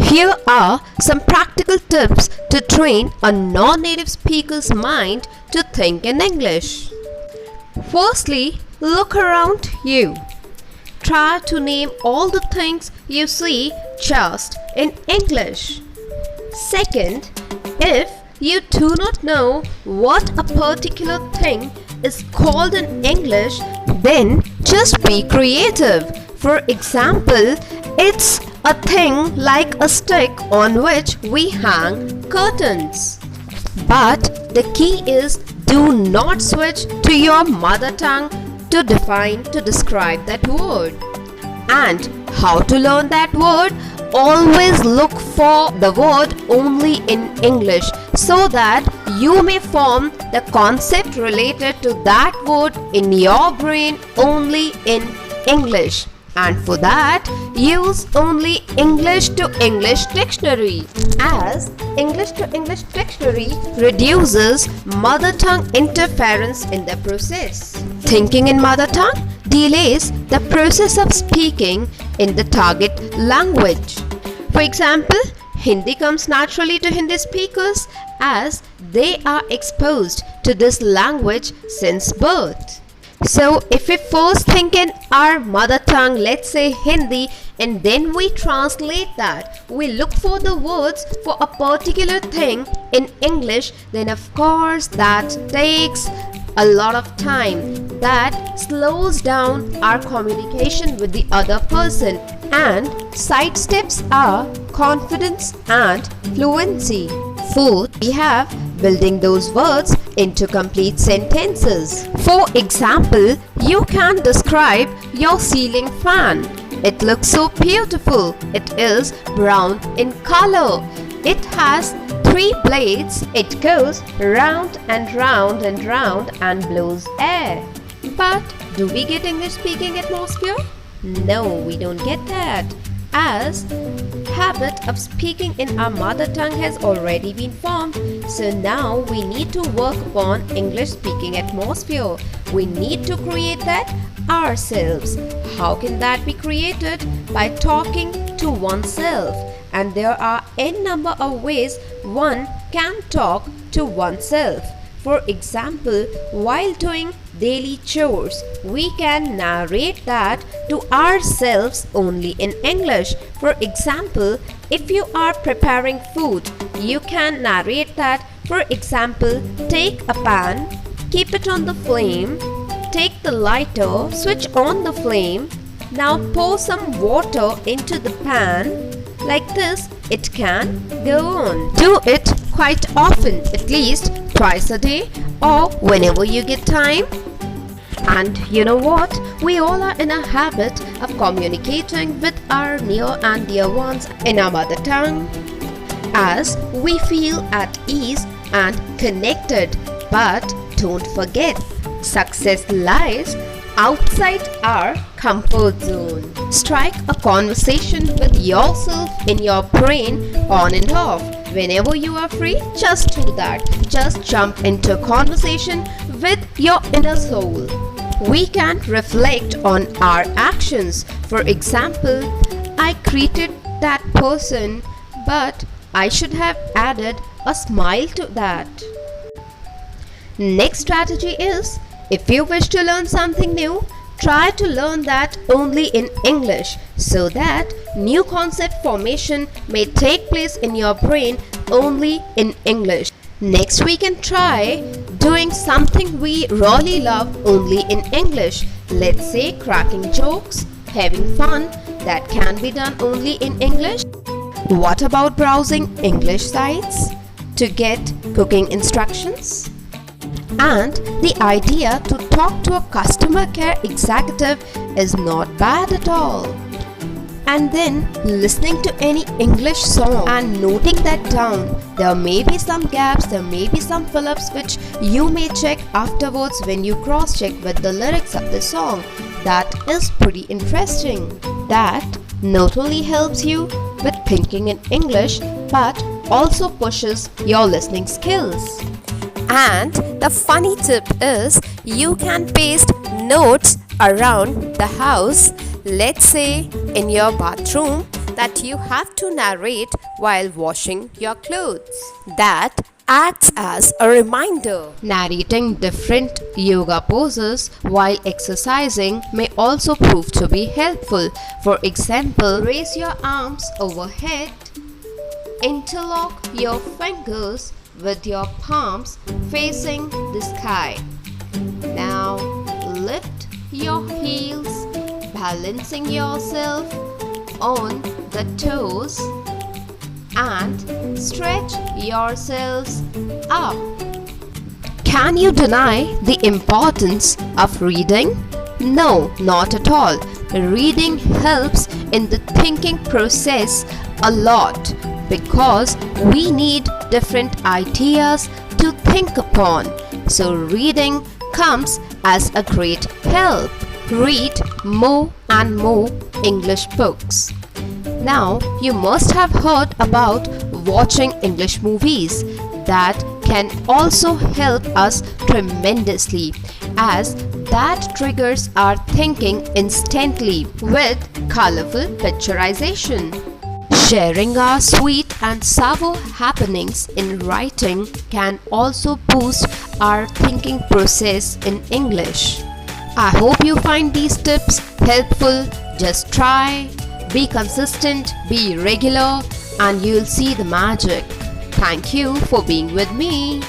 Here are some practical tips to train a non-native speaker's mind to think in English. Firstly, look around you. Try to name all the things you see just in English. Second, if you do not know what a particular thing is called in English, then just be creative. For example, it's a thing like a stick on which we hang curtains. But the key is, do not switch to your mother tongue to describe that word. And how to learn that word? Always look for the word only in English so that you may form the concept related to that word in your brain only in English. And for that, use only English to English dictionary, as English to English dictionary reduces mother tongue interference in the process. Thinking in mother tongue delays the process of speaking in the target language. For example, Hindi comes naturally to Hindi speakers as they are exposed to this language since birth. So if we first think in our mother tongue, let's say Hindi, and then we translate that, we look for the words for a particular thing in English, then of course that takes a lot of time. That slows down our communication with the other person, and side steps are confidence and fluency. Fourth, we have building those words into complete sentences. For example, you can describe your ceiling fan. It looks so beautiful. It is brown in color. It has 3 blades. It goes round and round and round and blows air. But do we get English speaking atmosphere? No, we don't get that, as habit of speaking in our mother tongue has already been formed. So now we need to work upon English speaking atmosphere. We need to create that ourselves. How can that be created? By talking to oneself. And there are n number of ways one can talk to oneself. For example, while doing daily chores, we can narrate that to ourselves only in English. For example, if you are preparing food, you can narrate that. For example, take a pan, keep it on the flame, take the lighter, switch on the flame, now pour some water into the pan. Like this, it can go on. Do it quite often, at least twice a day or whenever you get time. And you know what? We all are in a habit of communicating with our near and dear ones in our mother tongue, as we feel at ease and connected. But don't forget, success lies outside our comfort zone. Strike a conversation with yourself in your brain on and off. Whenever you are free, just do that. Just jump into a conversation with your inner soul. We can reflect on our actions. For example, I greeted that person, but I should have added a smile to that. Next strategy is, if you wish to learn something new, try to learn that only in English so that new concept formation may take place in your brain only in English. Next, we can try doing something we really love only in English. Let's say cracking jokes, having fun, that can be done only in English. What about browsing English sites to get cooking instructions? And the idea to talk to a customer care executive is not bad at all. And then listening to any English song and noting that down. There may be some gaps, there may be some fill-ups which you may check afterwards when you cross-check with the lyrics of the song. That is pretty interesting. That not only helps you with thinking in English but also pushes your listening skills. And the funny tip is, you can paste notes around the house. Let's say in your bathroom, that you have to narrate while washing your clothes. That acts as a reminder. Narrating different yoga poses while exercising may also prove to be helpful. For example, raise your arms overhead, interlock your fingers with your palms facing the sky. Now lift your heels, balancing yourself on the toes and stretch yourselves up. Can you deny the importance of reading? No, not at all. Reading helps in the thinking process a lot because we need different ideas to think upon. So reading comes as a great help. Read more and more English books. Now, you must have heard about watching English movies. That can also help us tremendously as that triggers our thinking instantly with colorful picturization. Sharing our sweet and sour happenings in writing can also boost our thinking process in English. I hope you find these tips helpful. Just try, be consistent, be regular, and you'll see the magic. Thank you for being with me.